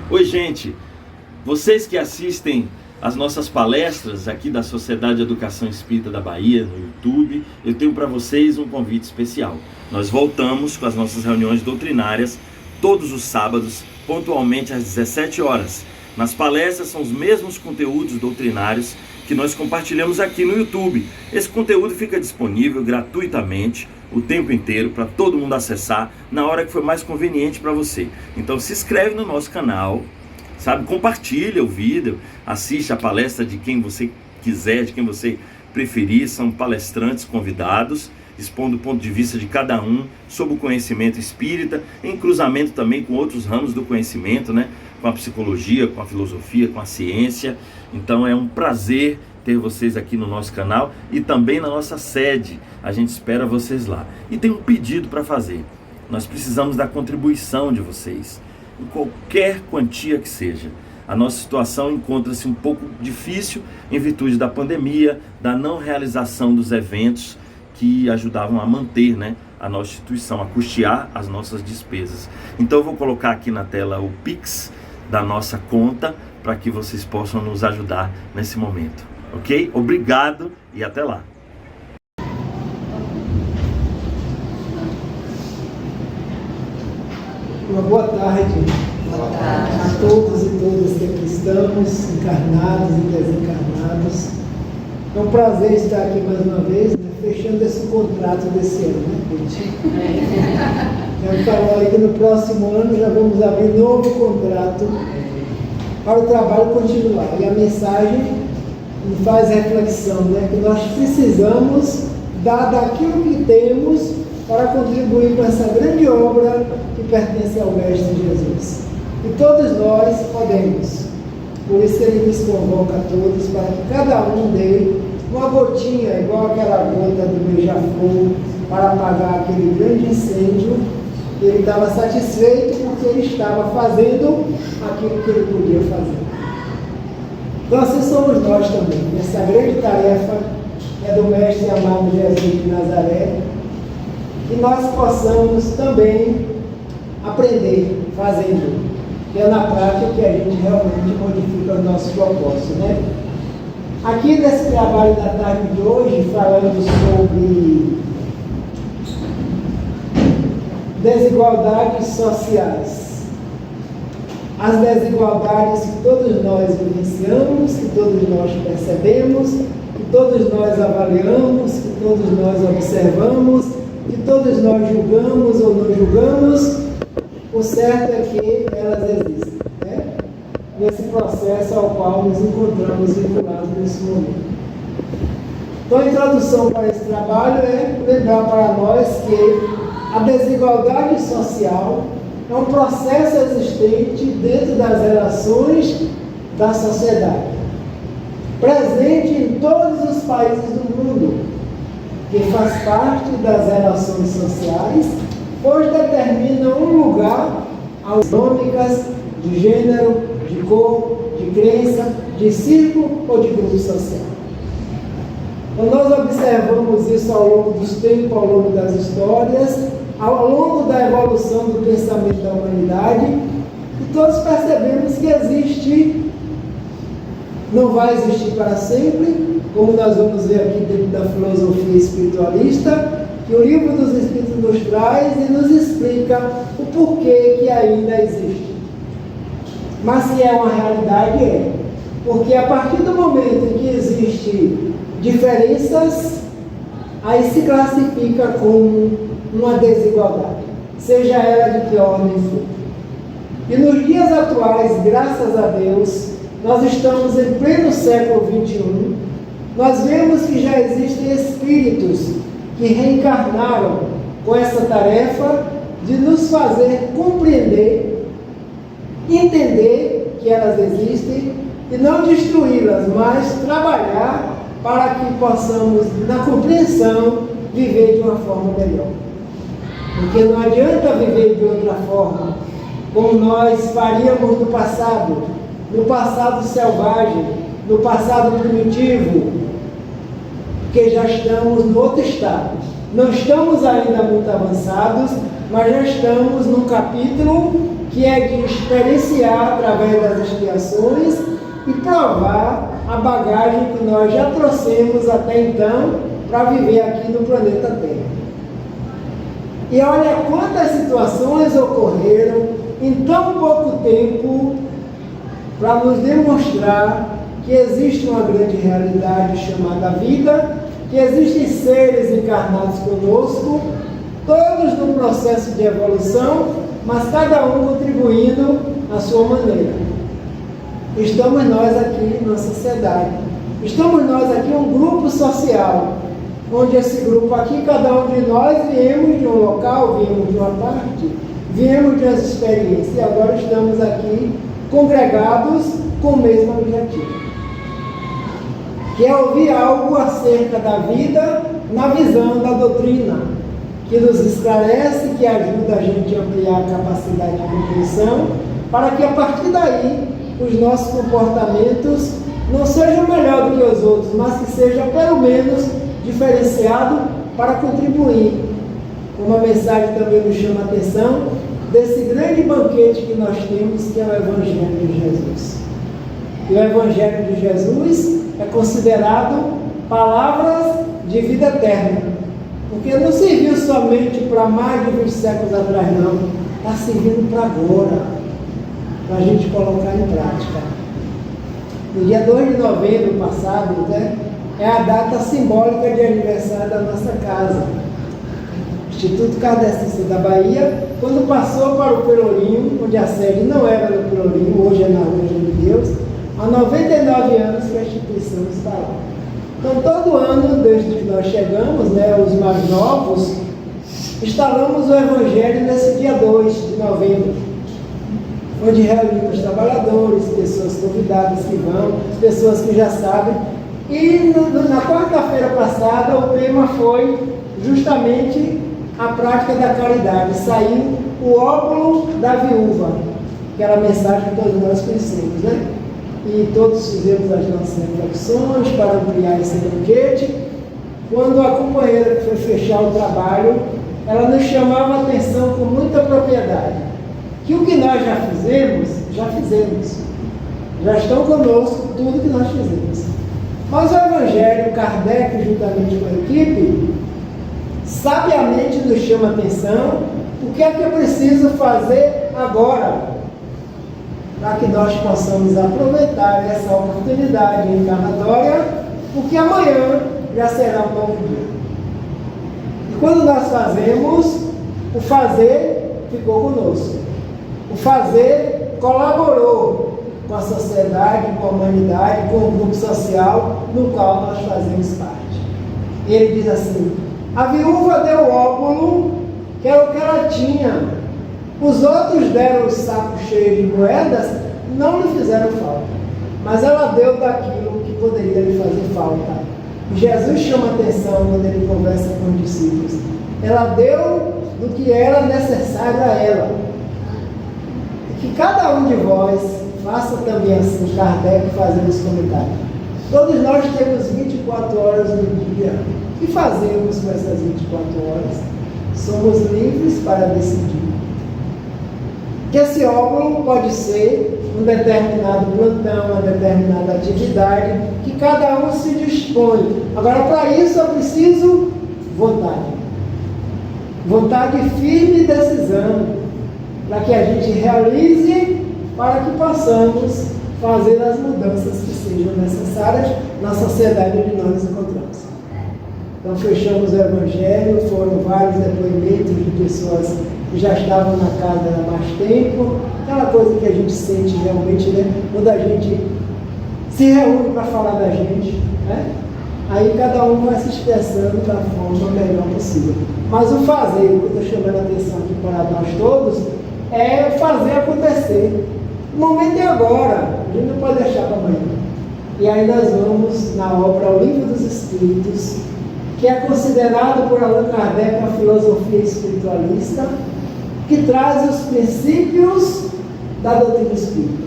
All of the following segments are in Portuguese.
Oi, gente, vocês que assistem as nossas palestras aqui da Sociedade de Educação Espírita da Bahia no YouTube, eu tenho para vocês um convite especial. Nós voltamos com as nossas reuniões doutrinárias todos os sábados, pontualmente às 17 horas. Nas palestras são os mesmos conteúdos doutrinários que nós compartilhamos aqui no YouTube. Esse conteúdo fica disponível gratuitamente o tempo inteiro para todo mundo acessar na hora que for mais conveniente para você. Então se inscreve no nosso canal, sabe? Compartilha o vídeo, assiste a palestra de quem você quiser, de quem você preferir. São palestrantes convidados, expondo o ponto de vista de cada um sobre o conhecimento espírita, em cruzamento também com outros ramos do conhecimento, né? Com a psicologia, com a filosofia, com a ciência. Então é um prazer ter vocês aqui no nosso canal e também na nossa sede. A gente espera vocês lá. E tem um pedido para fazer. Nós precisamos da contribuição de vocês, em qualquer quantia que seja. A nossa situação encontra-se um pouco difícil em virtude da pandemia, da não realização dos eventos que ajudavam a manter, né, a nossa instituição, a custear as nossas despesas. Então eu vou colocar aqui na tela o Pix da nossa conta para que vocês possam nos ajudar nesse momento, ok? Obrigado e até lá. Uma boa tarde, a todos e todas que aqui estamos, encarnados e desencarnados. É um prazer estar aqui mais uma vez, né, fechando esse contrato desse ano, né, já falou aí que no próximo ano já vamos abrir novo contrato para o trabalho continuar. E a mensagem me faz reflexão, né, que nós precisamos dar daquilo que temos para contribuir com essa grande obra que pertence ao Mestre Jesus. E todos nós podemos. Por isso ele nos convoca a todos para que cada um dê uma gotinha, igual aquela gota do beija-flor, para apagar aquele grande incêndio. Ele estava satisfeito porque ele estava fazendo aquilo que ele podia fazer. Então assim somos nós também. Essa grande tarefa é do Mestre amado Jesus de Nazaré, que nós possamos também aprender fazendo, que é na prática que a gente realmente modifica o nosso propósito, né? Aqui nesse trabalho da tarde de hoje, falando sobre desigualdades sociais. As desigualdades que todos nós vivenciamos, que todos nós percebemos, que todos nós avaliamos, que todos nós observamos, que todos nós julgamos ou não julgamos. O certo é que elas existem, né? Nesse processo ao qual nos encontramos vinculados nesse momento. Então a introdução para esse trabalho é lembrar para nós que a desigualdade social é um processo existente dentro das relações da sociedade, presente em todos os países do mundo, que faz parte das relações sociais, pois determina um lugar às dinâmicas de gênero, de cor, de crença, de círculo ou de grupo social. Então nós observamos isso ao longo dos tempos, ao longo das histórias, ao longo da evolução do pensamento da humanidade, e todos percebemos que existe, não vai existir para sempre, como nós vamos ver aqui dentro da filosofia espiritualista, que o Livro dos Espíritos nos traz e nos explica o porquê que ainda existe. Mas se é uma realidade, é. Porque a partir do momento em que existem diferenças, aí se classifica como uma desigualdade, seja ela de que ordem for. E nos dias atuais, graças a Deus, nós estamos em pleno século XXI, nós vemos que já existem espíritos que reencarnaram com essa tarefa de nos fazer compreender, entender que elas existem e não destruí-las, mas trabalhar para que possamos, na compreensão, viver de uma forma melhor. Porque não adianta viver de outra forma, como nós faríamos no passado selvagem, no passado primitivo, porque já estamos no outro estado. Não estamos ainda muito avançados, nós já estamos num capítulo que é de experienciar através das expiações e provar a bagagem que nós já trouxemos até então para viver aqui no planeta Terra. E olha quantas situações ocorreram em tão pouco tempo para nos demonstrar que existe uma grande realidade chamada vida, que existem seres encarnados conosco, todos no processo de evolução, mas cada um contribuindo à sua maneira. Estamos nós aqui na sociedade. Estamos nós aqui um grupo social, onde esse grupo aqui, cada um de nós viemos de um local, viemos de uma parte, viemos de umas experiências, e agora estamos aqui congregados com o mesmo objetivo, que é ouvir algo acerca da vida na visão da doutrina, que nos esclarece, que ajuda a gente a ampliar a capacidade de compreensão, para que a partir daí os nossos comportamentos não sejam melhor do que os outros, mas que seja pelo menos diferenciado para contribuir. Uma mensagem também nos chama a atenção desse grande banquete que nós temos, que é o Evangelho de Jesus. E o Evangelho de Jesus é considerado palavras de vida eterna, porque não serviu somente para mais de 20 séculos atrás, não. Está servindo para agora, para a gente colocar em prática. No dia 2 de novembro passado, é a data simbólica de aniversário da nossa casa. O Instituto Kardecista da Bahia, quando passou para o Pelourinho, onde a sede não era no Pelourinho, hoje é na Rua de Deus, há 99 anos que a instituição está lá. Então, todo ano, desde que nós chegamos, os mais novos, instalamos o Evangelho nesse dia 2 de novembro, onde reunimos trabalhadores, pessoas convidadas que vão, pessoas que já sabem. E na quarta-feira passada, o tema foi justamente a prática da caridade. Saiu o óculo da viúva, aquela mensagem que todos nós conhecemos, E todos fizemos as nossas reflexões para ampliar esse banquete. Quando a companheira que foi fechar o trabalho, ela nos chamava a atenção com muita propriedade, que o que nós já fizemos. Já estão conosco tudo que nós fizemos. Mas o Evangelho, Kardec, juntamente com a equipe, sabiamente nos chama a atenção o que é que eu preciso fazer agora, para que nós possamos aproveitar essa oportunidade encarnatória, porque amanhã já será um novo dia. E quando nós fazemos, o fazer ficou conosco. O fazer colaborou com a sociedade, com a humanidade, com o grupo social no qual nós fazemos parte. Ele diz assim: a viúva deu o óbolo, que era o que ela tinha. Os outros deram os sacos cheios de moedas, não lhe fizeram falta. Mas ela deu daquilo que poderia lhe fazer falta. E Jesus chama a atenção quando ele conversa com os discípulos. Ela deu do que era necessário a ela. E que cada um de vós faça também assim, Kardec fazendo os comentários. Todos nós temos 24 horas no dia. O que fazemos com essas 24 horas? Somos livres para decidir. Que esse óbolo pode ser um determinado plantão, uma determinada atividade, que cada um se dispõe. Agora, para isso, eu preciso vontade. Vontade firme e decisão, para que a gente realize, para que possamos fazer as mudanças que sejam necessárias na sociedade onde nós nos encontramos. Então, fechamos o Evangelho, foram vários depoimentos de pessoas que já estavam na casa há mais tempo, aquela coisa que a gente sente realmente, quando a gente se reúne para falar da gente, aí cada um vai se expressando da forma melhor possível. Mas o fazer, o que eu estou chamando a atenção aqui para nós todos, é fazer acontecer. O momento é agora, a gente não pode deixar para amanhã. E aí nós vamos na obra O Livro dos Espíritos, que é considerado por Allan Kardec uma filosofia espiritualista, que traz os princípios da doutrina espírita.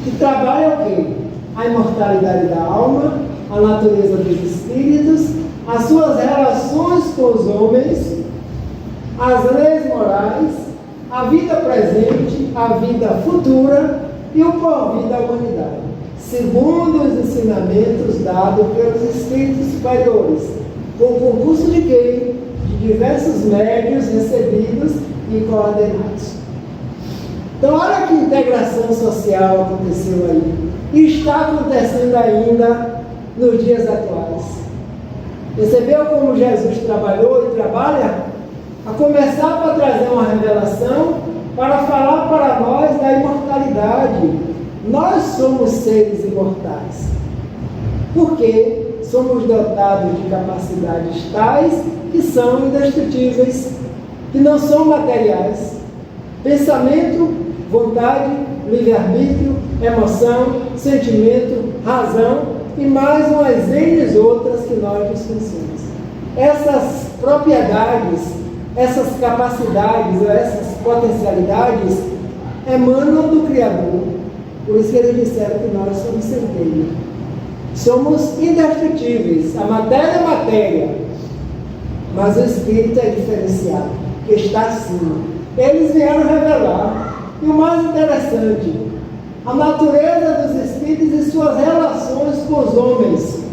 Que trabalha o quê? A imortalidade da alma, a natureza dos espíritos, as suas relações com os homens as leis morais, a vida presente, a vida futura e o porvir da humanidade, segundo os ensinamentos dados pelos espíritos superiores, com concurso de quem? De diversos médios recebidos e coordenados. Então, olha que integração social aconteceu aí. E está acontecendo ainda nos dias atuais. Percebeu como Jesus trabalhou e trabalha? A começar para trazer uma revelação, para falar para nós da imortalidade. Nós somos seres imortais. Porque somos dotados de capacidades tais que são indestrutíveis, que não são materiais. Pensamento, vontade, livre-arbítrio, emoção, sentimento, razão e mais umas N outras que nós desconhecemos. Essas propriedades, essas capacidades, essas potencialidades emanam do Criador. Por isso que eles disseram que nós somos centelha. Somos indestrutíveis. A matéria é matéria, mas o espírito é diferenciado, que está acima. Eles vieram revelar. E o mais interessante, a natureza dos espíritos e suas relações com os homens.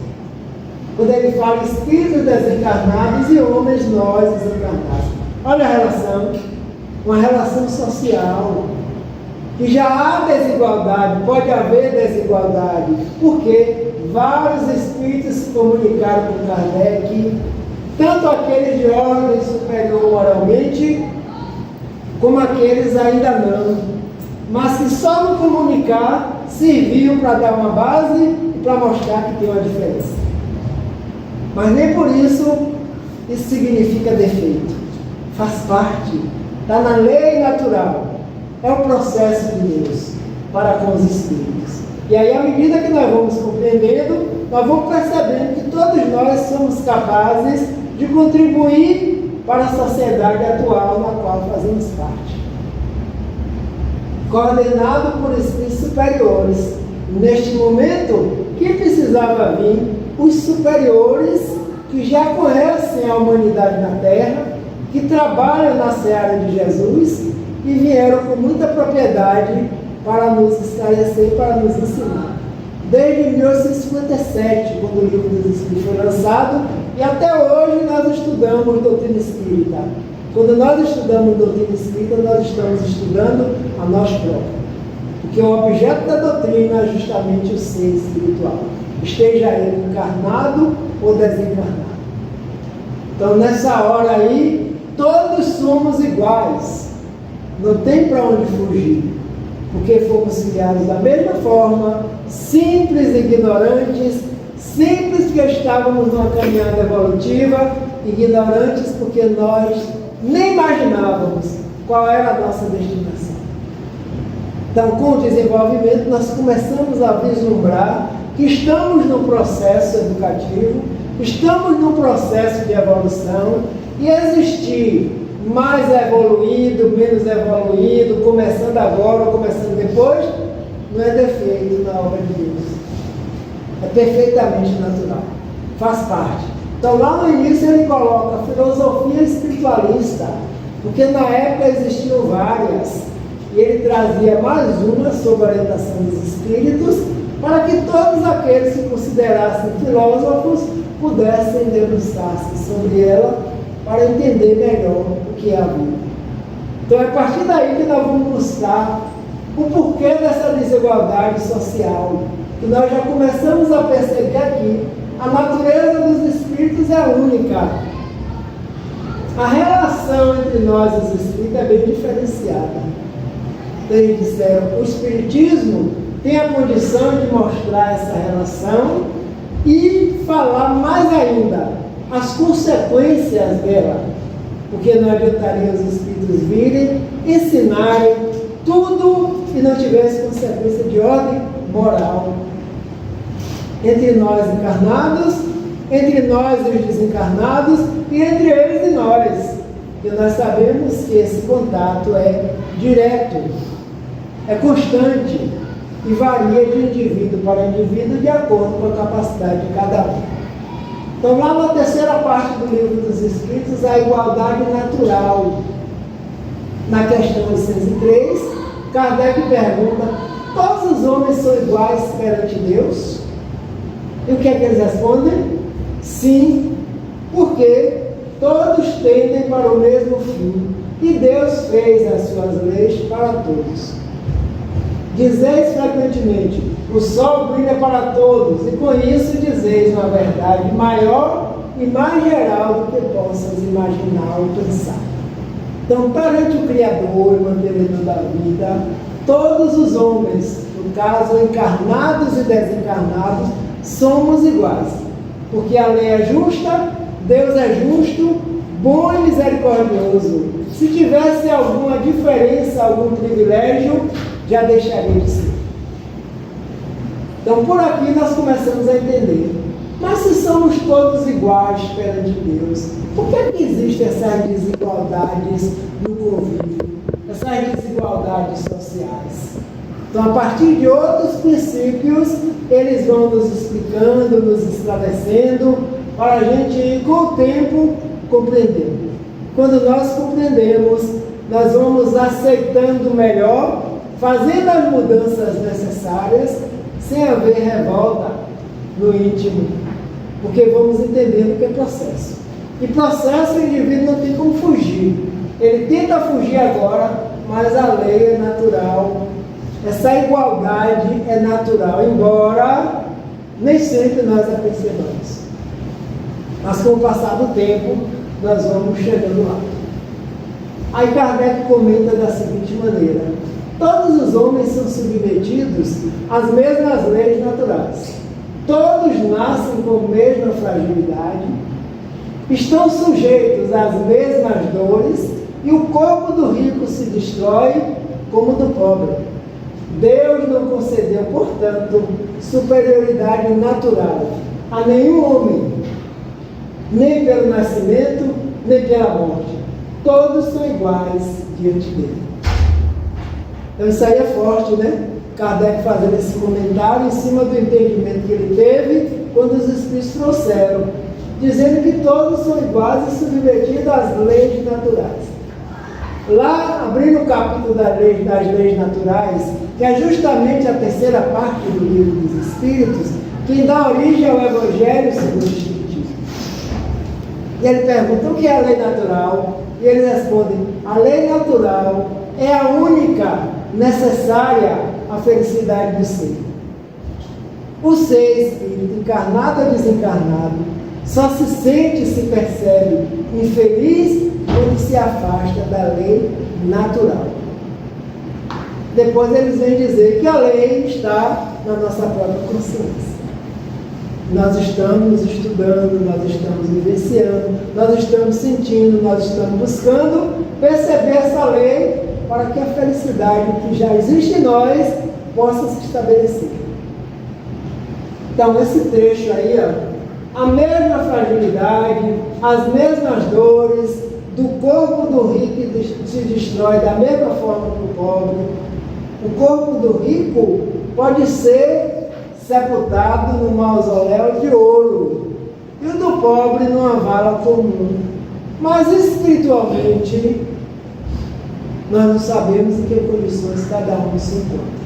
Quando ele fala espíritos desencarnados e homens, nós desencarnados. Olha a relação, uma relação social. Que já há desigualdade, pode haver desigualdade, porque vários espíritos se comunicaram com Kardec, tanto aqueles de ordem superior moralmente, como aqueles ainda não, mas que só no comunicar serviu para dar uma base e para mostrar que tem uma diferença. Mas nem por isso significa defeito. Faz parte, está na lei natural. É o processo de Deus para com os espíritos. E aí, à medida que nós vamos compreendendo, nós vamos percebendo que todos nós somos capazes de contribuir para a sociedade atual na qual fazemos parte. Coordenado por espíritos superiores. Neste momento, quem precisava vir? Os superiores que já conhecem a humanidade na Terra, que trabalham na seara de Jesus e vieram com muita propriedade para nos esclarecer, para nos ensinar. Desde 1857, quando o Livro dos Espíritos foi lançado, e até hoje nós estudamos doutrina espírita. Quando nós estudamos doutrina espírita, nós estamos estudando a nós próprios. Porque o objeto da doutrina é justamente o ser espiritual. Esteja ele encarnado ou desencarnado. Então, nessa hora aí, todos somos iguais. Não tem para onde fugir. Porque fomos criados da mesma forma, simples e ignorantes, simples porque estávamos numa caminhada evolutiva, ignorantes porque nós nem imaginávamos qual era a nossa destinação. Então, com o desenvolvimento, nós começamos a vislumbrar que estamos num processo educativo, estamos num processo de evolução, e existir mais evoluído, menos evoluído, começando agora ou começando depois, não é defeito na obra de Deus. É perfeitamente natural. Faz parte. Então, lá no início ele coloca a filosofia espiritualista, porque na época existiam várias, e ele trazia mais uma sobre a orientação dos espíritos, para que todos aqueles que considerassem filósofos pudessem debruçar-se sobre ela, para entender melhor o que é a vida. Então é a partir daí que nós vamos buscar o porquê dessa desigualdade social, que nós já começamos a perceber aqui. A natureza dos espíritos é única. A relação entre nós e os espíritos é bem diferenciada. Eles disseram, o espiritismo tem a condição de mostrar essa relação e falar mais ainda as consequências dela, porque não adiantaria os espíritos virem, ensinarem tudo e não tivesse consequência de ordem moral entre nós encarnados, entre nós e os desencarnados e entre eles e nós, e nós sabemos que esse contato é direto, é constante e varia de indivíduo para indivíduo de acordo com a capacidade de cada um. Então, lá na terceira parte do Livro dos Espíritos, a igualdade natural. Na questão 803, Kardec pergunta: todos os homens são iguais perante Deus? E o que é que eles respondem? Sim, porque todos tendem para o mesmo fim, e Deus fez as suas leis para todos. Dizeis frequentemente: o sol brilha para todos, e com isso dizeis uma verdade maior e mais geral do que possas imaginar ou pensar. Então, perante o Criador e mantenedor da vida, todos os homens, no caso encarnados e desencarnados, somos iguais, porque a lei é justa, Deus é justo, bom e misericordioso. Se tivesse alguma diferença, algum privilégio, já deixaria de ser. Então, por aqui nós começamos a entender. Mas se somos todos iguais perante Deus, por que existem essas desigualdades no convívio, essas desigualdades sociais? Então, a partir de outros princípios, eles vão nos explicando, nos esclarecendo, para a gente ir com o tempo compreendendo. Quando nós compreendemos, nós vamos aceitando melhor, fazendo as mudanças necessárias, sem haver revolta no íntimo, porque vamos entendendo que é processo. E processo o indivíduo não tem como fugir. Ele tenta fugir agora, mas a lei é natural. Essa igualdade é natural, embora nem sempre nós a percebamos. Mas com o passar do tempo, nós vamos chegando lá. Aí Kardec comenta da seguinte maneira: todos os homens são submetidos às mesmas leis naturais. Todos nascem com a mesma fragilidade, estão sujeitos às mesmas dores, e o corpo do rico se destrói como o do pobre. Deus não concedeu, portanto, superioridade natural a nenhum homem, nem pelo nascimento, nem pela morte. Todos são iguais diante dele. Então isso aí é forte, né? Kardec fazendo esse comentário em cima do entendimento que ele teve quando os Espíritos trouxeram, dizendo que todos são iguais e submetidos às leis naturais. Lá, abrindo o capítulo das leis naturais, que é justamente a terceira parte do Livro dos Espíritos, que dá origem ao Evangelho segundo o Espiritismo. E ele pergunta: o que é a lei natural? E eles respondem: a lei natural é a única necessária à felicidade do ser. O ser espírito, encarnado ou desencarnado, só se sente e se percebe infeliz quando se afasta da lei natural. Depois eles vêm dizer que a lei está na nossa própria consciência. Nós estamos estudando, nós estamos vivenciando, nós estamos sentindo, nós estamos buscando perceber essa lei para que a felicidade que já existe em nós possa se estabelecer. Então, esse trecho aí, ó, a mesma fragilidade, as mesmas dores, do corpo do rico se destrói da mesma forma que o pobre. O corpo do rico pode ser sepultado no mausoléu de ouro, e o do pobre numa vala comum. Mas espiritualmente, nós não sabemos em que condições cada um se encontra.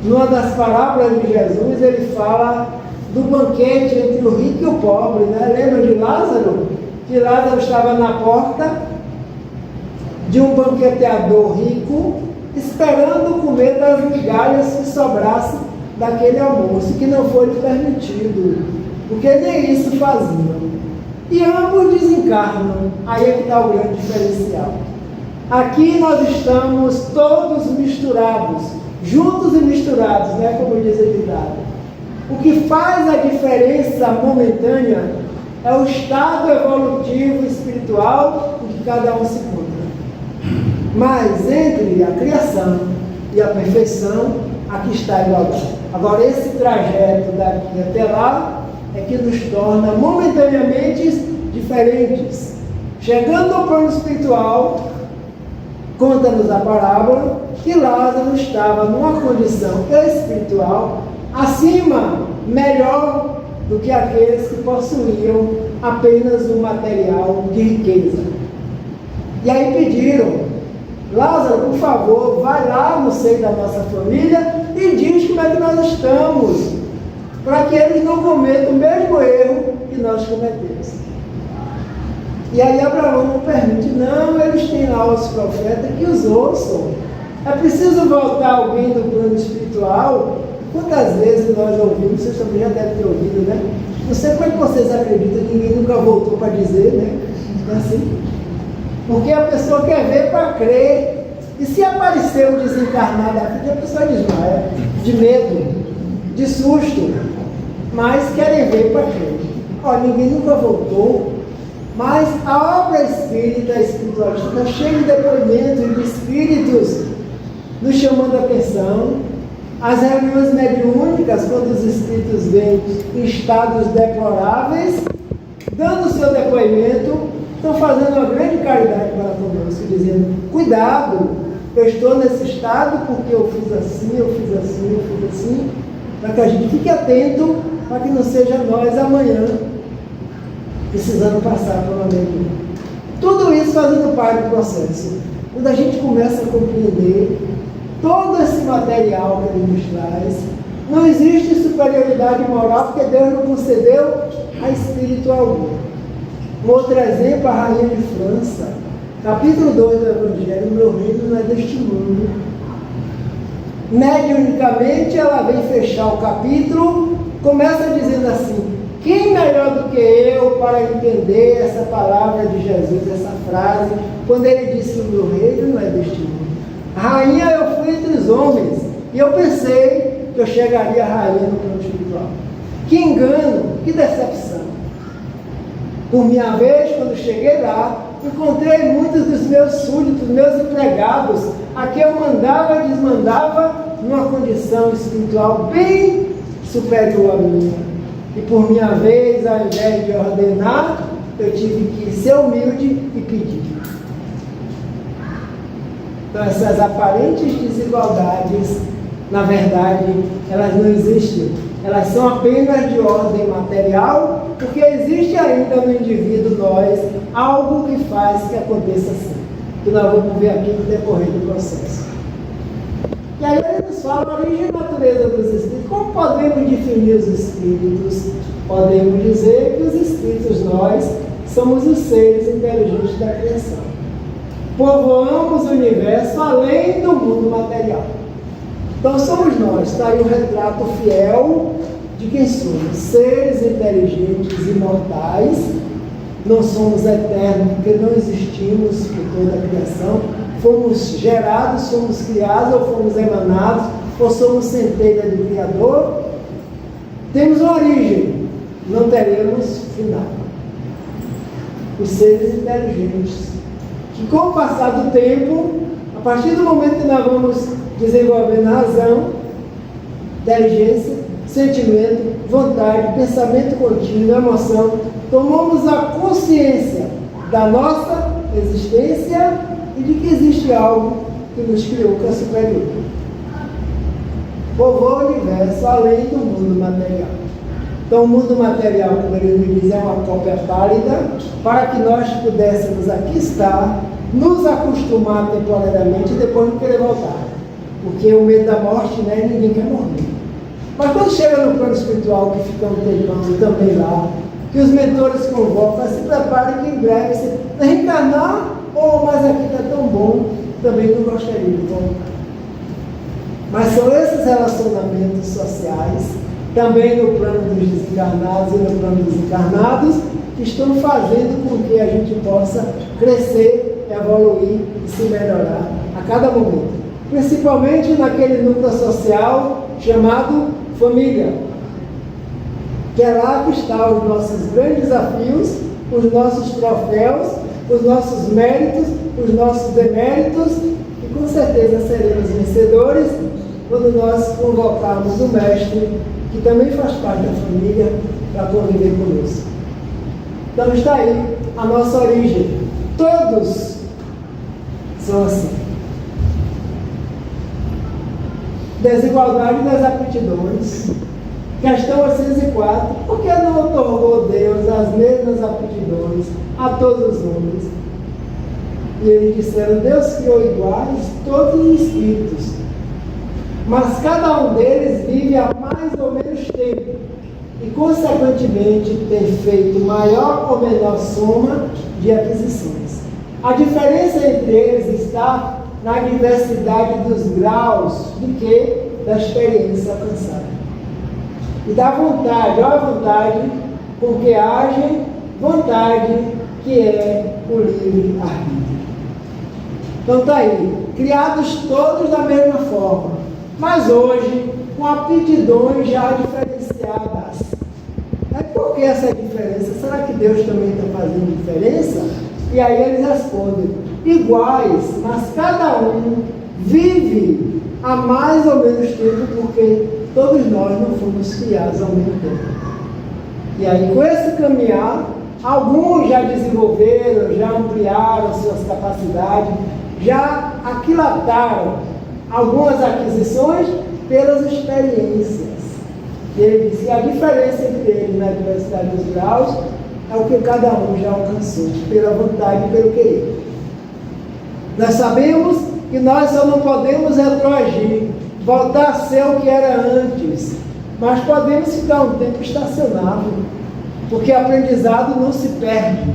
Numa das parábolas de Jesus, ele fala do banquete entre o rico e o pobre, né? Lembra de Lázaro? Que Lázaro estava na porta de um banqueteador rico, esperando comer das migalhas que sobrassem daquele almoço, que não foi lhe permitido, porque nem isso faziam. E ambos desencarnam. Aí é que está o grande diferencial. Aqui nós estamos todos misturados, juntos e misturados, né, como diz a ditado. O que faz a diferença momentânea é o estado evolutivo espiritual em que cada um se encontra. Mas entre a criação e a perfeição, aqui está a igualdade. Agora, esse trajeto daqui até lá é que nos torna momentaneamente diferentes. Chegando ao plano espiritual, conta-nos a parábola que Lázaro estava numa condição espiritual acima, melhor do que aqueles que possuíam apenas o material de riqueza. E aí pediram: Lázaro, por favor, vai lá no seio da nossa família e diz como é que nós estamos, para que eles não cometam o mesmo erro que nós cometemos. E aí Abraão não permite: não, eles têm lá os profetas que os ouçam. É preciso voltar alguém do plano espiritual. Quantas vezes nós ouvimos, vocês também já devem ter ouvido, né? Não sei como é que vocês acreditam, ninguém nunca voltou para dizer, né? É assim. Porque a pessoa quer ver para crer. E se aparecer um desencarnado aqui, a pessoa desmaia, de medo, de susto. Mas querem ver para crer. Olha, ninguém nunca voltou. Mas a obra espírita, espiritualista, está cheia de depoimentos de espíritos nos chamando a atenção. As reuniões mediúnicas, quando os espíritos vêm em estados deploráveis, dando o seu depoimento, estão fazendo uma grande caridade para conosco, dizendo: cuidado, eu estou nesse estado porque eu fiz assim, eu fiz assim, eu fiz assim, para que a gente fique atento, para que não seja nós amanhã precisando passar por uma mediúnica. Tudo isso fazendo parte do processo. Quando a gente começa a compreender todo esse material que ele nos traz, não existe superioridade moral, porque Deus não concedeu a espírito algum. Um outro exemplo, a rainha de França, capítulo 2 do Evangelho: meu reino não é deste mundo. Mediunicamente ela vem fechar o capítulo, começa dizendo assim: quem melhor do que eu para entender essa palavra de Jesus, essa frase, quando ele disse que o meu reino não é deste mundo. Rainha eu fui entre os homens, e eu pensei que eu chegaria a rainha no plano espiritual. Que engano, que decepção. Por minha vez, quando cheguei lá, encontrei muitos dos meus súditos, meus empregados, a quem eu mandava e desmandava, numa condição espiritual bem superior à minha. E por minha vez, ao invés de ordenar, eu tive que ser humilde e pedir. Então, essas aparentes desigualdades, na verdade, elas não existem. Elas são apenas de ordem material, porque existe ainda no indivíduo, nós, algo que faz que aconteça assim. Que nós vamos ver aqui no decorrer do processo. E aí ele nos fala a origem e natureza dos espíritos. Como podemos definir os espíritos? Podemos dizer que os espíritos, nós, somos os seres inteligentes da criação. Povoamos o universo além do mundo material. Então somos nós, está aí o retrato fiel de quem somos: seres inteligentes, imortais. Não somos eternos porque não existimos por toda a criação. Fomos gerados, fomos criados, ou fomos emanados, ou somos centelha do Criador. Temos uma origem, não teremos final. Os seres inteligentes, que com o passar do tempo, a partir do momento que nós vamos desenvolvendo a razão, inteligência, sentimento, vontade, pensamento contínuo, emoção, tomamos a consciência da nossa existência e de que existe algo que nos criou, que é superior. Povoa o universo além do mundo material. Então o mundo material, como ele nos diz, é uma cópia pálida, para que nós pudéssemos aqui estar, nos acostumar temporariamente e depois não querer voltar. Porque o medo da morte, né, ninguém quer morrer. Mas quando chega no plano espiritual, que fica um tempão também lá, que os mentores convocam, se prepare que em breve você vai reencarnar, mas aqui está tão bom, também não gostaria de voltar. Mas são esses relacionamentos sociais, também no plano dos desencarnados e no plano dos encarnados, que estão fazendo com que a gente possa crescer, evoluir e se melhorar a cada momento. Principalmente naquele núcleo social chamado família, que é lá que estão os nossos grandes desafios, os nossos troféus, os nossos méritos, os nossos deméritos, e com certeza seremos vencedores quando nós convocarmos o Mestre, que também faz parte da família, para conviver conosco. Então está aí a nossa origem. Todos são assim. Desigualdade das aptidões. Questão 804. Por que não otorgou Deus as mesmas aptidões a todos os homens? E eles disseram: Deus criou iguais todos os espíritos, mas cada um deles vive há mais ou menos tempo e, consequentemente, tem feito maior ou menor soma de aquisições. A diferença entre eles está na diversidade dos graus de quê? Da experiência alcançada. E da vontade, olha a vontade com que agem, vontade que é o livre-arbítrio. Então está aí, criados todos da mesma forma, mas hoje com aptidões já diferenciadas. Por que essa diferença? Será que Deus também está fazendo diferença? E aí eles respondem: iguais, mas cada um vive há mais ou menos tempo, porque todos nós não fomos criados ao mesmo tempo. E aí, com esse caminhar, alguns já desenvolveram, já ampliaram suas capacidades, já aquilataram algumas aquisições pelas experiências. E ele disse que a diferença entre eles na diversidade dos graus é o que cada um já alcançou, pela vontade e pelo querer. Nós sabemos que nós só não podemos retroagir, voltar a ser o que era antes, mas podemos ficar um tempo estacionado, porque aprendizado não se perde,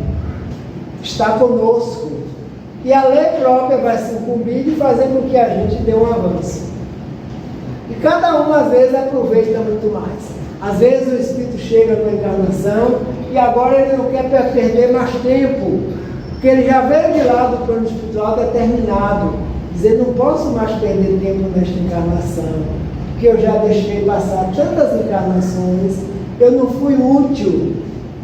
está conosco. E a lei própria vai se incumbir de fazer com que a gente dê um avanço. E cada um, às vezes, aproveita muito mais. Às vezes o Espírito chega na encarnação e agora ele não quer perder mais tempo, porque ele já veio de lá do plano espiritual determinado. Dizer: não posso mais perder tempo nesta encarnação, porque eu já deixei passar tantas encarnações, eu não fui útil.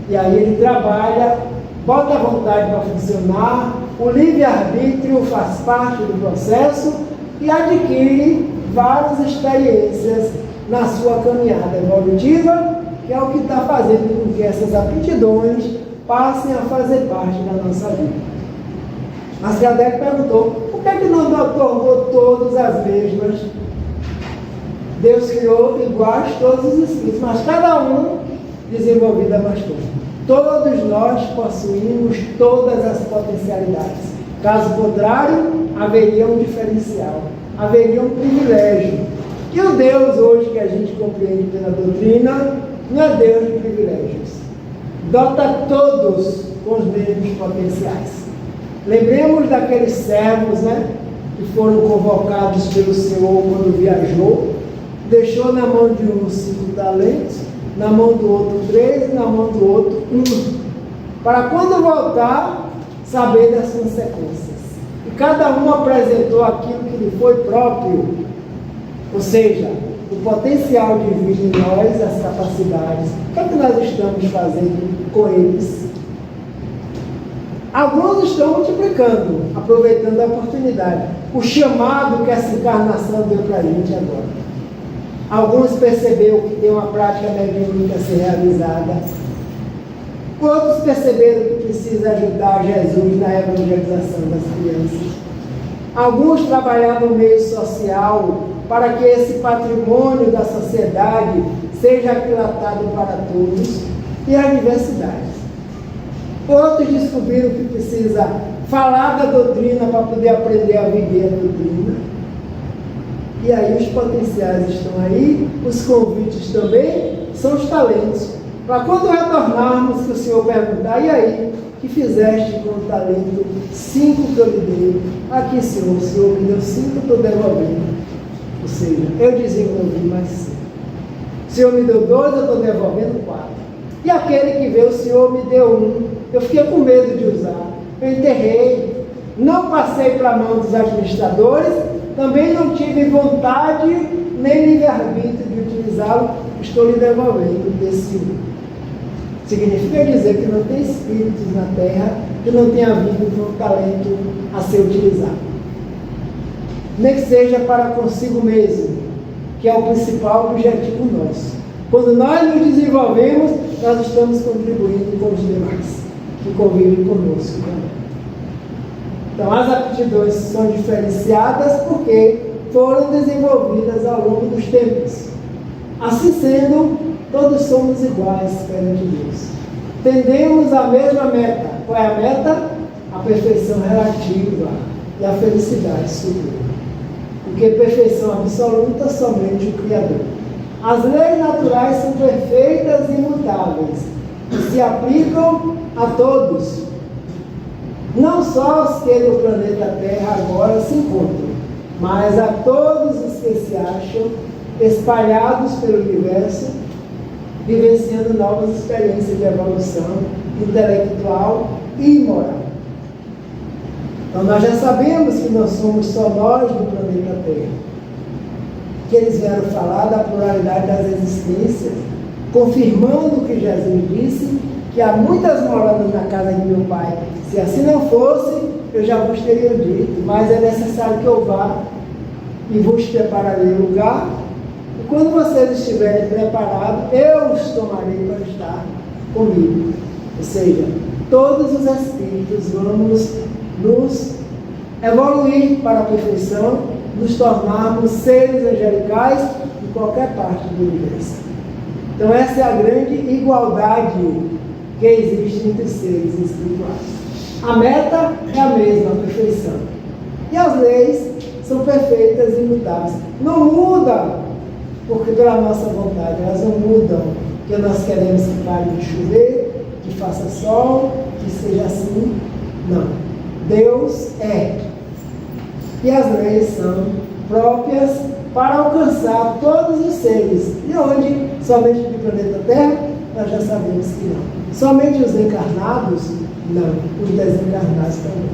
E aí ele trabalha, bota a vontade para funcionar, o livre-arbítrio faz parte do processo e adquire várias experiências na sua caminhada evolutiva, que é o que está fazendo com que essas aptidões passem a fazer parte da nossa vida. Mas Kardec perguntou: por que não otorgou todas as mesmas? Deus criou iguais todos os espíritos, mas cada um desenvolvida mais tempo. Todos nós possuímos todas as potencialidades. Caso contrário, haveria um diferencial, haveria um privilégio. E o Deus hoje que a gente compreende pela doutrina não é Deus de privilégios. Dota todos com os mesmos potenciais. Lembremos daqueles servos, que foram convocados pelo Senhor quando viajou, deixou na mão de um 5 talentos, na mão do outro 3, na mão do outro 1, para quando voltar, saber das consequências. E cada um apresentou aquilo que lhe foi próprio, ou seja, o potencial divino em nós, as capacidades. O que é que nós estamos fazendo com eles? Alguns estão multiplicando, aproveitando a oportunidade, o chamado que essa encarnação deu para a gente agora. Alguns perceberam que tem uma prática mediúnica a ser realizada. Outros perceberam que precisa ajudar Jesus na evangelização das crianças. Alguns trabalhar no meio social para que esse patrimônio da sociedade seja aquilatado para todos e as diversidades. Outros descobriram que precisa falar da doutrina para poder aprender a viver a doutrina. E aí os potenciais estão aí, os convites também são os talentos. Para quando retornarmos, que o Senhor perguntar: e aí, que fizeste com o talento 5 que eu lhe dei? Aqui, Senhor, o Senhor me deu 5, eu estou devolvendo. Ou seja, eu desenvolvi mais 5. O Senhor me deu 2, eu estou devolvendo 4. E aquele que veio, o Senhor me deu 1, eu fiquei com medo de usar, eu enterrei, não passei para a mão dos administradores, também não tive vontade nem livre-arbítrio de utilizá-lo, estou lhe devolvendo desse 1. Significa dizer que não tem espíritos na Terra que não tenha havido com um talento a ser utilizado. Nem que seja para consigo mesmo, que é o principal objetivo nosso. Quando nós nos desenvolvemos, nós estamos contribuindo com os demais, que convivem conosco também. Então, as aptidões são diferenciadas porque foram desenvolvidas ao longo dos tempos. Assim sendo, todos somos iguais perante Deus. Tendemos a mesma meta. Qual é a meta? A perfeição relativa e a felicidade suprema. Porque perfeição absoluta somente o Criador. As leis naturais são perfeitas e imutáveis e se aplicam a todos, não só os que no planeta Terra agora se encontram, mas a todos os que se acham espalhados pelo universo, vivenciando novas experiências de evolução intelectual e moral. Então nós já sabemos que não somos só nós do planeta Terra, que eles vieram falar da pluralidade das existências, confirmando o que Jesus disse, que há muitas moradas na casa de meu Pai. Se assim não fosse, eu já vos teria dito, mas é necessário que eu vá e vos prepararei lugar, e quando vocês estiverem preparados, eu os tomarei para estar comigo. Ou seja, todos os espíritos vamos nos evoluir para a perfeição, nos tornarmos seres angelicais em qualquer parte do universo. Então essa é a grande igualdade que existe entre os seres espirituais. A meta é a mesma, a perfeição. E as leis são perfeitas e imutáveis. Não muda, porque pela nossa vontade, elas não mudam, porque nós queremos que pare de chover, que faça sol, que seja assim. Não. Deus é. E as leis são próprias para alcançar todos os seres. E onde? Somente do planeta Terra? Nós já sabemos que não. Somente os encarnados? Não. Os desencarnados também.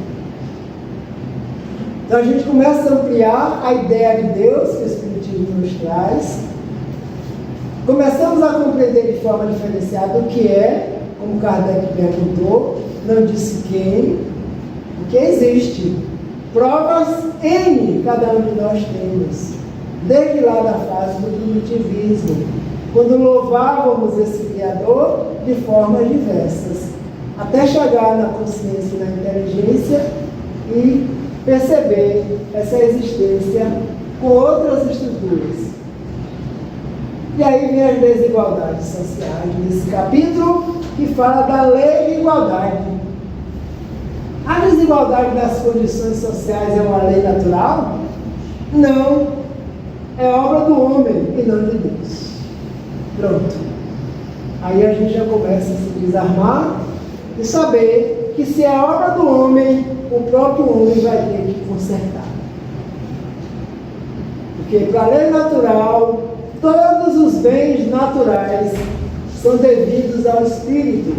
Então a gente começa a ampliar a ideia de Deus que o Espiritismo nos traz. Começamos a compreender de forma diferenciada o que é, como Kardec perguntou, não disse quem, porque existe. Provas N cada um de nós temos, desde lá da fase do primitivismo, quando louvávamos esse Criador de formas diversas, até chegar na consciência e na inteligência e perceber essa existência com outras estruturas. E aí vem as desigualdades sociais, nesse capítulo que fala da lei de igualdade. A desigualdade das condições sociais é uma lei natural? Não. É obra do homem e não de Deus. Pronto. Aí a gente já começa a se desarmar e saber que se é obra do homem, o próprio homem vai ter que consertar. Porque para a lei natural, todos os bens naturais são devidos ao espírito.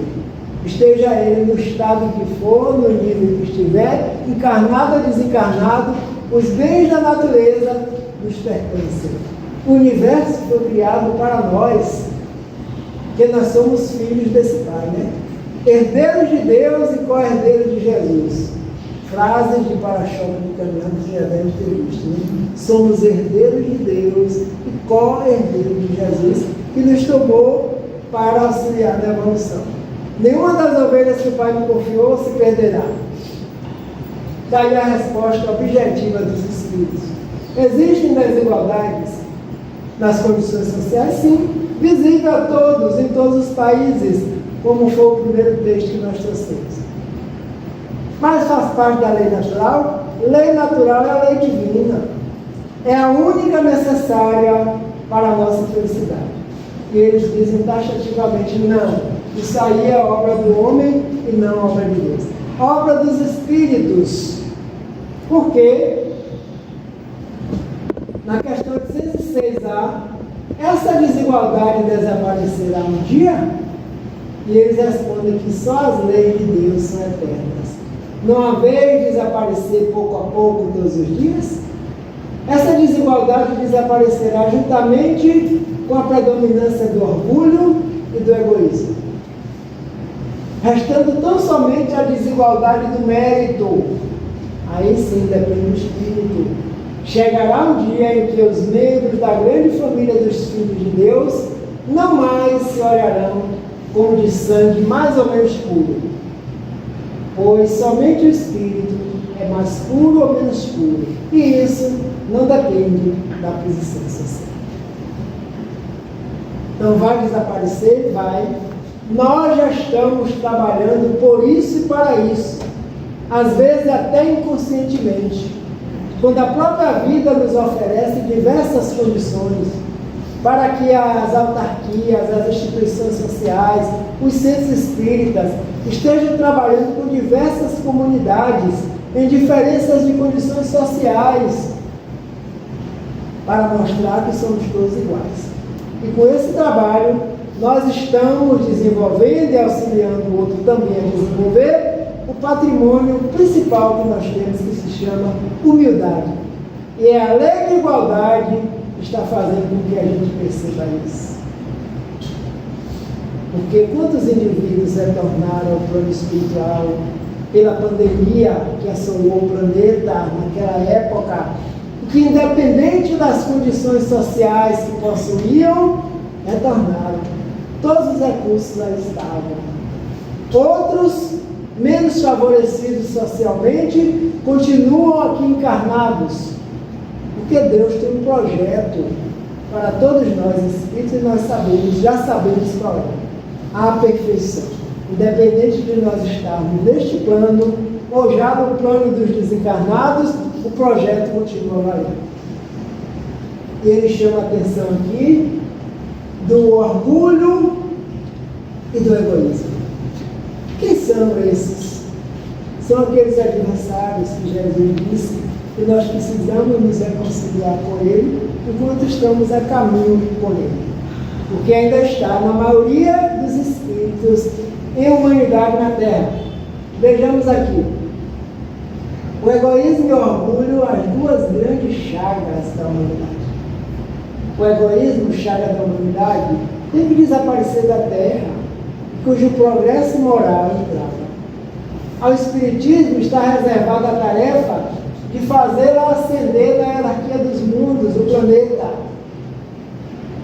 Esteja ele no estado que for, no nível que estiver, encarnado ou desencarnado, os bens da natureza nos pertencem. O universo foi criado para nós, porque nós somos filhos desse Pai, né? Herdeiros de Deus e co-herdeiros de Jesus. Frases de para-choque do caminhão que já deve ter visto, né? Somos herdeiros de Deus e co-herdeiros de Jesus, que nos tomou para auxiliar na evolução. Nenhuma das ovelhas que o Pai me confiou se perderá. Daí a resposta objetiva dos Espíritos. Existem desigualdades nas condições sociais? Sim, visível a todos, em todos os países, como foi o primeiro texto que nós trouxemos. Mas faz parte da lei natural? Lei natural é a lei divina. É a única necessária para a nossa felicidade. E eles dizem taxativamente, não. Isso aí é obra do homem e não obra de Deus. Obra dos espíritos. Por quê? Na questão 806A, essa desigualdade desaparecerá um dia? E eles respondem que só as leis de Deus são eternas. Não há vez de desaparecer pouco a pouco todos os dias? Essa desigualdade desaparecerá juntamente com a predominância do orgulho e do egoísmo, restando tão somente a desigualdade do mérito. Aí sim depende do espírito. Chegará um dia em que os membros da grande família dos filhos de Deus não mais se olharão como de sangue mais ou menos puro, pois somente o espírito é mais puro ou menos puro, e isso não depende da posição social. Não vai desaparecer? Vai. Nós já estamos trabalhando por isso e para isso. Às vezes até inconscientemente. Quando a própria vida nos oferece diversas condições para que as autarquias, as instituições sociais, os centros espíritas estejam trabalhando com diversas comunidades em diferenças de condições sociais para mostrar que somos todos iguais. E com esse trabalho nós estamos desenvolvendo e auxiliando o outro também a desenvolver o patrimônio principal que nós temos, que se chama humildade. E é a lei da igualdade que está fazendo com que a gente perceba isso. Porque quantos indivíduos retornaram ao plano espiritual pela pandemia que assolou o planeta naquela época, que independente das condições sociais que possuíam, retornaram. Todos os recursos lá estavam. Outros, menos favorecidos socialmente, continuam aqui encarnados, porque Deus tem um projeto para todos nós espíritos e nós sabemos, já sabemos qual é. A perfeição. Independente de nós estarmos neste plano ou já no plano dos desencarnados, o projeto continua valendo. E ele chama a atenção aqui do orgulho e do egoísmo. Quem são esses? São aqueles adversários que Jesus disse que nós precisamos nos reconciliar com ele enquanto estamos a caminho com ele. Porque ainda está na maioria dos espíritos em humanidade na Terra. Vejamos aqui. O egoísmo e o orgulho, as duas grandes chagas da humanidade. O egoísmo, chaga da humanidade, tem que desaparecer da Terra, cujo progresso moral entrava. Ao Espiritismo está reservada a tarefa de fazê-la ascender na hierarquia dos mundos, do planeta.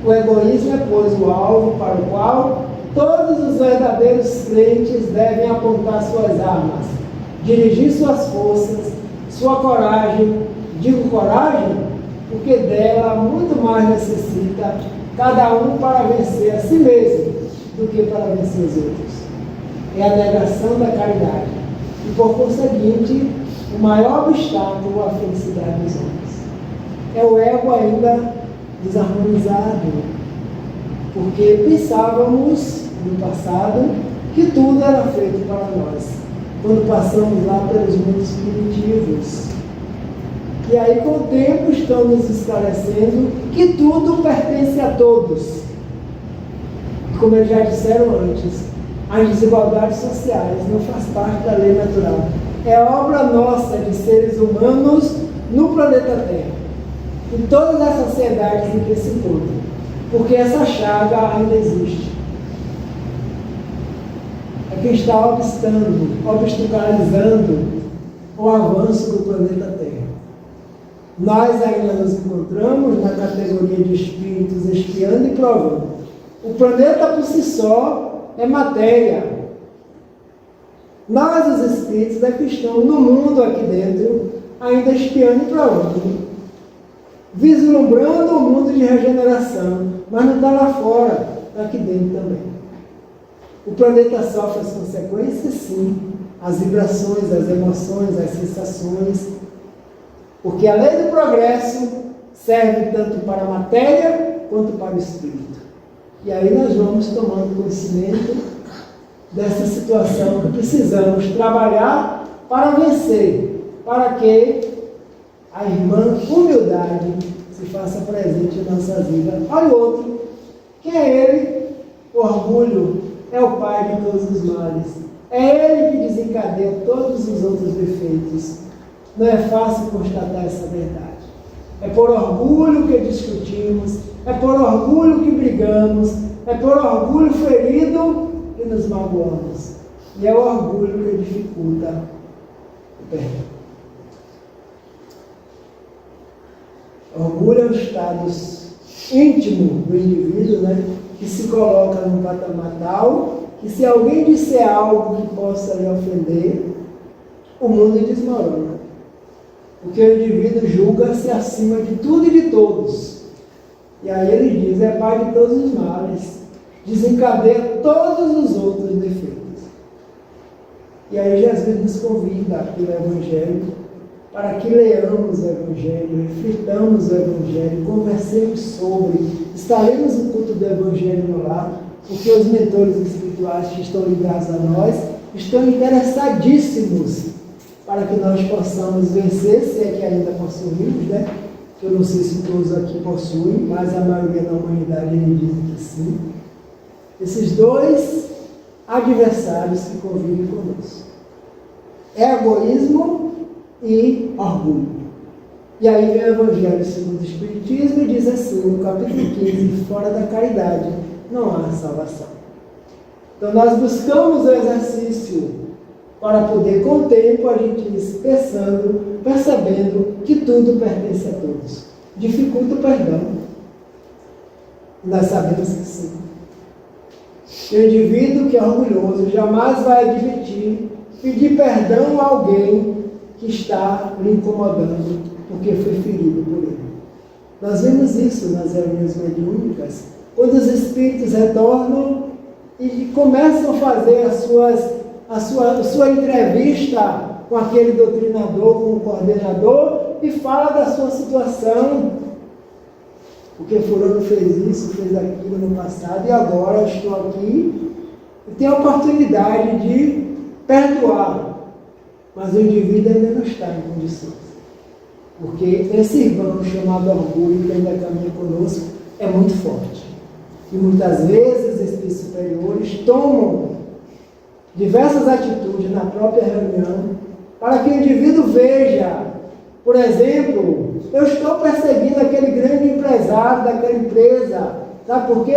O egoísmo é, pois, o alvo para o qual todos os verdadeiros crentes devem apontar suas armas, dirigir suas forças, sua coragem. Digo coragem porque dela muito mais necessita cada um para vencer a si mesmo do que para vencer os outros. É a negação da caridade e, por conseguinte, o maior obstáculo à felicidade dos homens. É o ego ainda desarmonizado, porque pensávamos no passado que tudo era feito para nós, quando passamos lá pelos mundos primitivos. E aí, com o tempo, estamos esclarecendo que tudo pertence a todos. Como eles já disseram antes, as desigualdades sociais não faz parte da lei natural. É obra nossa de seres humanos no planeta Terra, em todas as sociedades em que se encontram, porque essa chaga ainda existe. É quem está obstaculizando o avanço do planeta Terra. Nós ainda nos encontramos na categoria de espíritos espiando e provando. O planeta por si só é matéria. Nós, os espíritos, é que estamos no mundo aqui dentro, ainda espiando e provando, vislumbrando o mundo de regeneração, mas não está lá fora, está aqui dentro também. O planeta sofre as consequências, sim, as vibrações, as emoções, as sensações, porque a lei do progresso serve tanto para a matéria quanto para o espírito. E aí nós vamos tomando conhecimento dessa situação que precisamos trabalhar para vencer, para que a irmã humildade se faça presente em nossas vidas. Olha o outro. Quem é ele? O orgulho é o pai de todos os males. É ele que desencadeia todos os outros defeitos. Não é fácil constatar essa verdade. É por orgulho que discutimos, é por orgulho que brigamos, é por orgulho ferido que nos magoamos. E é o orgulho que dificulta o perdão. Orgulho é o estado íntimo do indivíduo, né, que se coloca num patamar tal que, se alguém disser algo que possa lhe ofender, o mundo desmorona. Porque o indivíduo julga-se acima de tudo e de todos. E aí ele diz, é pai de todos os males, desencadeia todos os outros defeitos. E aí Jesus nos convida pelo Evangelho para que leamos o Evangelho, reflitamos o Evangelho, conversemos sobre, estaremos no culto do Evangelho no lar, porque os mentores espirituais que estão ligados a nós estão interessadíssimos para que nós possamos vencer, se é que ainda possuímos, né? Eu não sei se todos aqui possuem, mas a maioria da humanidade dizem que sim. Esses dois adversários que convivem conosco. Egoísmo e orgulho. E aí vem o Evangelho segundo o Espiritismo e diz assim, no capítulo 15, fora da caridade não há salvação. Então nós buscamos o exercício para poder, com o tempo, a gente ir percebendo que tudo pertence a todos. Dificulta o perdão. Nós sabemos que sim. O indivíduo que é orgulhoso jamais vai admitir pedir perdão a alguém que está lhe incomodando porque foi ferido por ele. Nós vemos isso nas reuniões mediúnicas, quando os espíritos retornam e começam a fazer a sua entrevista com aquele doutrinador, com o coordenador, e fala da sua situação, porque fulano fez isso, fez aquilo no passado, e agora estou aqui e tenho a oportunidade de perdoar, mas o indivíduo ainda não está em condições, porque esse irmão chamado orgulho, que ainda caminha conosco, é muito forte, e muitas vezes os espíritos superiores tomam diversas atitudes na própria reunião, para que o indivíduo veja, por exemplo, eu estou perseguindo aquele grande empresário daquela empresa, sabe por quê?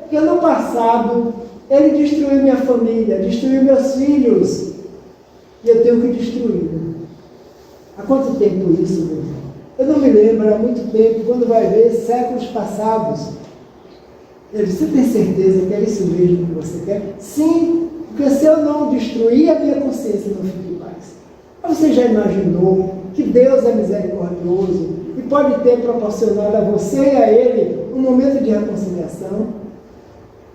Porque no passado ele destruiu minha família, destruiu meus filhos, e eu tenho que destruí-lo. Há quanto tempo isso, meu irmão? Eu não me lembro, há muito tempo, quando vai ver, séculos passados. Ele disse, você tem certeza que é isso mesmo que você quer? Sim, porque se eu não destruir, a minha consciência não fica em paz. Mas você já imaginou que Deus é misericordioso e pode ter proporcionado a você e a ele um momento de reconciliação?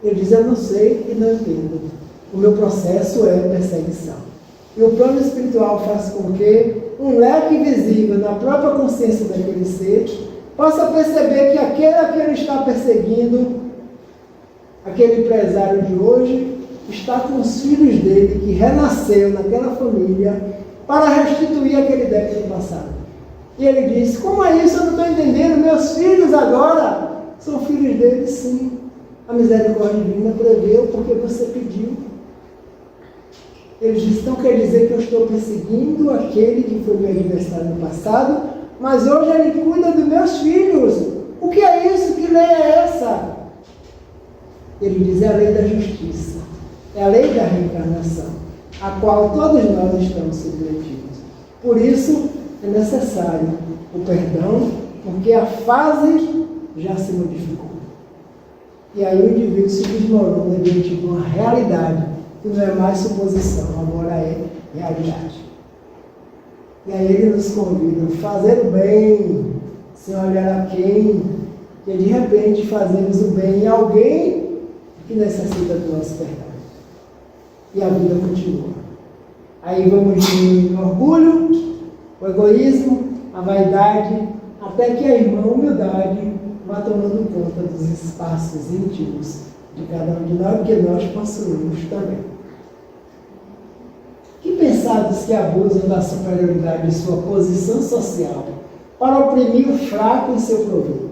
Ele diz, eu não sei e não entendo. O meu processo é perseguição. E o plano espiritual faz com que um leque visível na própria consciência daquele ser possa perceber que aquele a que ele está perseguindo, aquele empresário de hoje, está com os filhos dele que renasceu naquela família para restituir aquele débito passado. E ele diz, como é isso? Eu não estou entendendo. Meus filhos agora são filhos dele, sim. A misericórdia divina preveu porque você pediu. Ele diz, então quer dizer que eu estou perseguindo aquele que foi meu adversário no passado, mas hoje ele cuida dos meus filhos. O que é isso? Que lei é essa? Ele diz, é a lei da justiça. É a lei da reencarnação, a qual todos nós estamos submetidos. Por isso, é necessário o perdão, porque a fase já se modificou. E aí o indivíduo se desmorona diante de uma realidade que não é mais suposição, agora é realidade. E aí ele nos convida a fazer o bem, sem olhar a quem, e de repente fazemos o bem a alguém que necessita do nosso perdão. E a vida continua. Aí vamos de orgulho, o egoísmo, a vaidade, até que a irmã humildade vá tomando conta dos espaços íntimos de cada um de nós, porque nós possuímos também. Que pensados que abusam da superioridade de sua posição social para oprimir o fraco em seu proveito?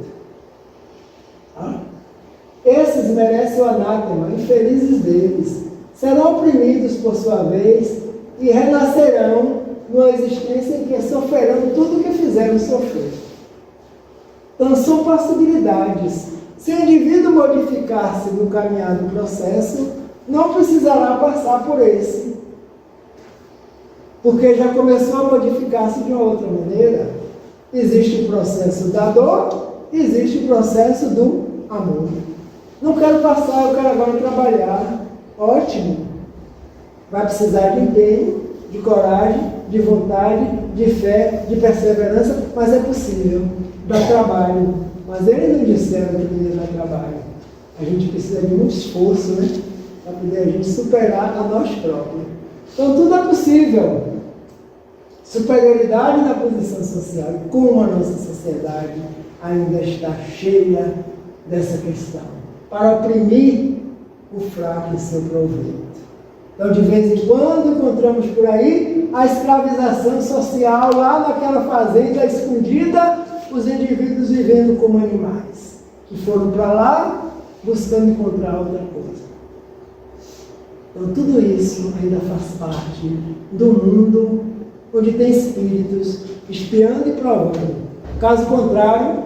Esses merecem o anátema, infelizes deles. Serão oprimidos por sua vez e renascerão numa existência em que sofrerão tudo o que fizeram sofrer. Então são possibilidades. Se o indivíduo modificar-se no caminhar do processo, não precisará passar por esse. Porque já começou a modificar-se de uma outra maneira. Existe o processo da dor, existe o processo do amor. Não quero passar, eu quero agora trabalhar. Ótimo. Vai precisar de empenho, de coragem, de vontade, de fé, de perseverança, mas é possível. Dá trabalho. Mas eles não disseram que não ia dar trabalho. A gente precisa de muito esforço, né? Para poder a gente superar a nós próprios. Então tudo é possível. Superioridade na posição social. E como a nossa sociedade ainda está cheia dessa questão. Para oprimir o fraco em seu proveito. Então, de vez em quando, encontramos por aí a escravização social lá naquela fazenda escondida, os indivíduos vivendo como animais, que foram para lá buscando encontrar outra coisa. Então, tudo isso ainda faz parte do mundo onde tem espíritos espiando e provando. Caso contrário,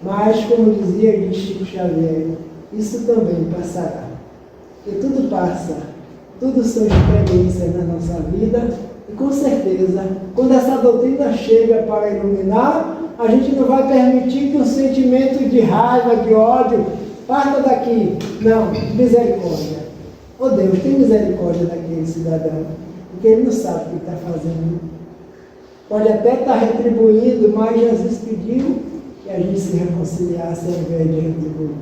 mas, como dizia Chico Xavier, isso também passará. Porque tudo passa, tudo são experiências na nossa vida, e com certeza, quando essa doutrina chega para iluminar, a gente não vai permitir que um sentimento de raiva, de ódio, parta daqui. Não, misericórdia. Oh Deus, tem misericórdia daquele cidadão, porque ele não sabe o que está fazendo. Pode até estar retribuindo, mas Jesus pediu que a gente se reconciliasse ao invés de retribuir.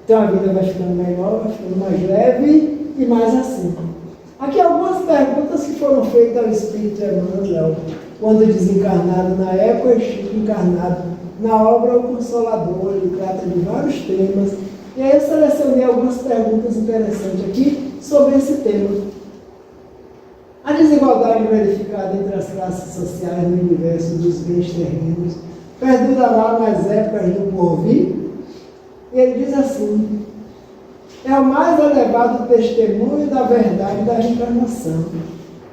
Então a vida vai ficando melhor, vai ficando mais leve e mais assim. Aqui algumas perguntas que foram feitas ao Espírito Emmanuel, quando desencarnado na época e Chico encarnado na obra O Consolador. Ele trata de vários temas. E aí eu selecionei algumas perguntas interessantes aqui sobre esse tema. A desigualdade verificada entre as classes sociais no universo dos bens terrenos perdurará nas épocas do porvir? E ele diz assim: é o mais elevado testemunho da verdade da reencarnação,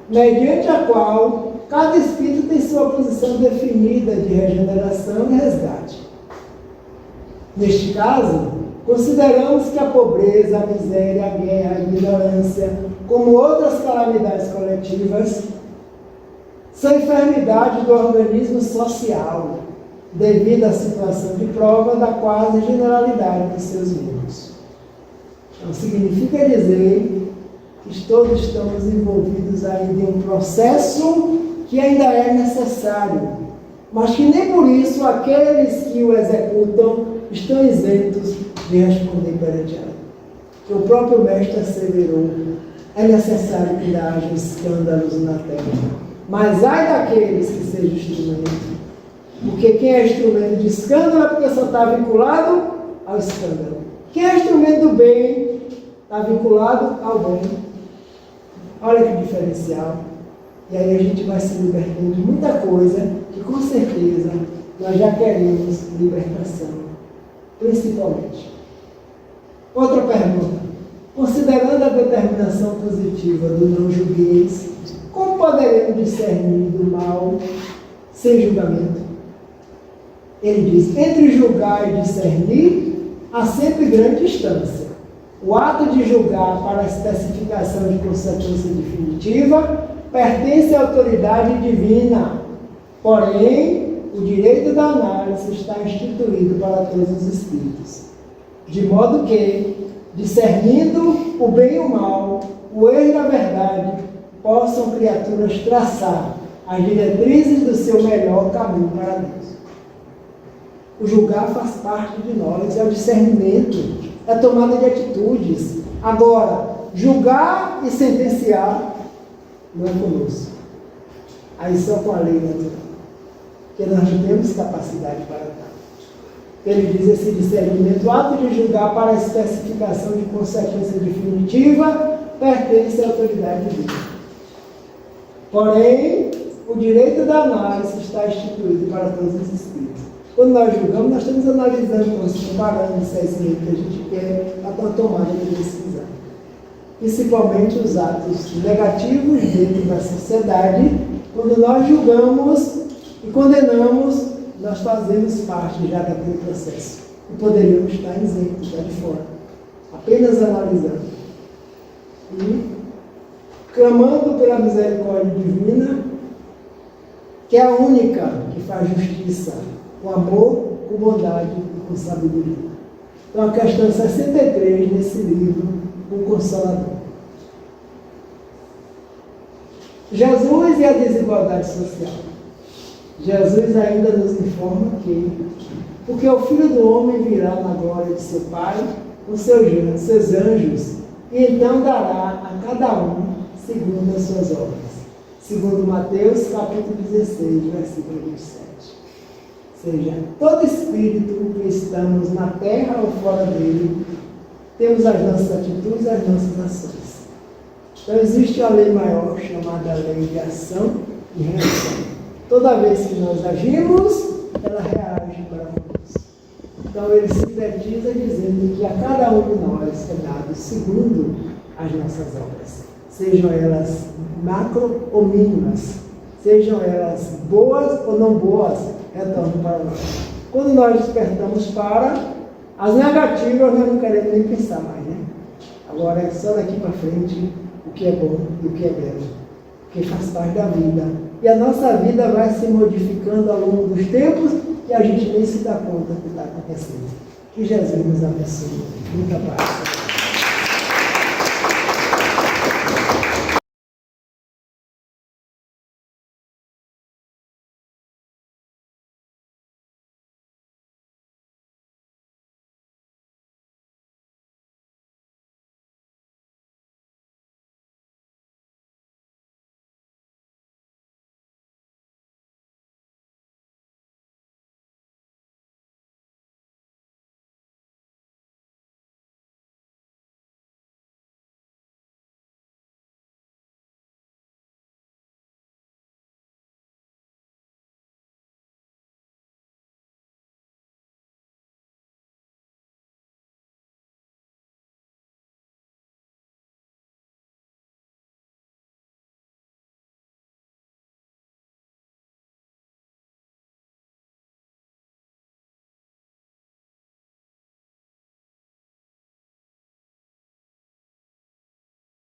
mediante a qual cada espírito tem sua posição definida de regeneração e resgate. Neste caso, consideramos que a pobreza, a miséria, a guerra, a ignorância, como outras calamidades coletivas, são enfermidades do organismo social, devido à situação de prova da quase generalidade dos seus membros. Então, significa dizer que todos estamos envolvidos aí em um processo que ainda é necessário, mas que nem por isso aqueles que o executam estão isentos de responder perante ela. Que o próprio Mestre asseverou: é necessário que haja escândalos na terra, mas ai daqueles que sejam instrumentos. Porque quem é instrumento de escândalo é porque só está vinculado ao escândalo. Quem é instrumento do bem está vinculado ao bem. Olha que diferencial. E aí a gente vai se libertando de muita coisa que com certeza nós já queremos libertação. Principalmente. Outra pergunta. Considerando a determinação positiva do não julgueis, como poderemos discernir do mal sem julgamento? Ele diz: entre julgar e discernir, há sempre grande distância. O ato de julgar para a especificação de consequência definitiva pertence à autoridade divina. Porém, o direito da análise está instituído para todos os espíritos. De modo que, discernindo o bem e o mal, o erro e a verdade, possam criaturas traçar as diretrizes do seu melhor caminho para Deus. O julgar faz parte de nós, é o discernimento, é a tomada de atitudes. Agora, julgar e sentenciar não é conosco. Aí só com a lei natural. Porque nós não temos capacidade para tal. Ele diz esse discernimento: o ato de julgar para a especificação de consequência definitiva pertence à autoridade divina. Porém, o direito da análise está instituído para todos os espíritos. Quando nós julgamos, nós estamos analisando, comparando se é isso mesmo que a gente quer para a tomada de decisão. Principalmente os atos negativos dentro da sociedade. Quando nós julgamos e condenamos, nós fazemos parte já daquele processo. E poderíamos estar isentos, lá de fora. Apenas analisando. E clamando pela misericórdia divina, que é a única que faz justiça, com amor, com bondade e com sabedoria. Então a questão 63 nesse livro, O Consolador. Jesus e a desigualdade social. Jesus ainda nos informa que, porque o Filho do Homem virá na glória de seu Pai, com seus anjos, e então dará a cada um segundo as suas obras. Segundo Mateus, capítulo 16, versículo 27. Ou seja, todo espírito que estamos na terra ou fora dele, temos as nossas atitudes, as nossas ações. Então existe a lei maior, chamada lei de ação e reação. Toda vez que nós agimos, ela reage para nós. Então ele sintetiza dizendo que a cada um de nós é dado segundo as nossas obras. Sejam elas macro ou mínimas, sejam elas boas ou não boas, retornam para nós. Quando nós despertamos para as negativas, nós não queremos nem pensar mais, né? Agora é só daqui para frente o que é bom e o que é belo, que faz parte da vida. E a nossa vida vai se modificando ao longo dos tempos e a gente nem se dá conta do que está acontecendo. Que Jesus nos abençoe. Muita paz.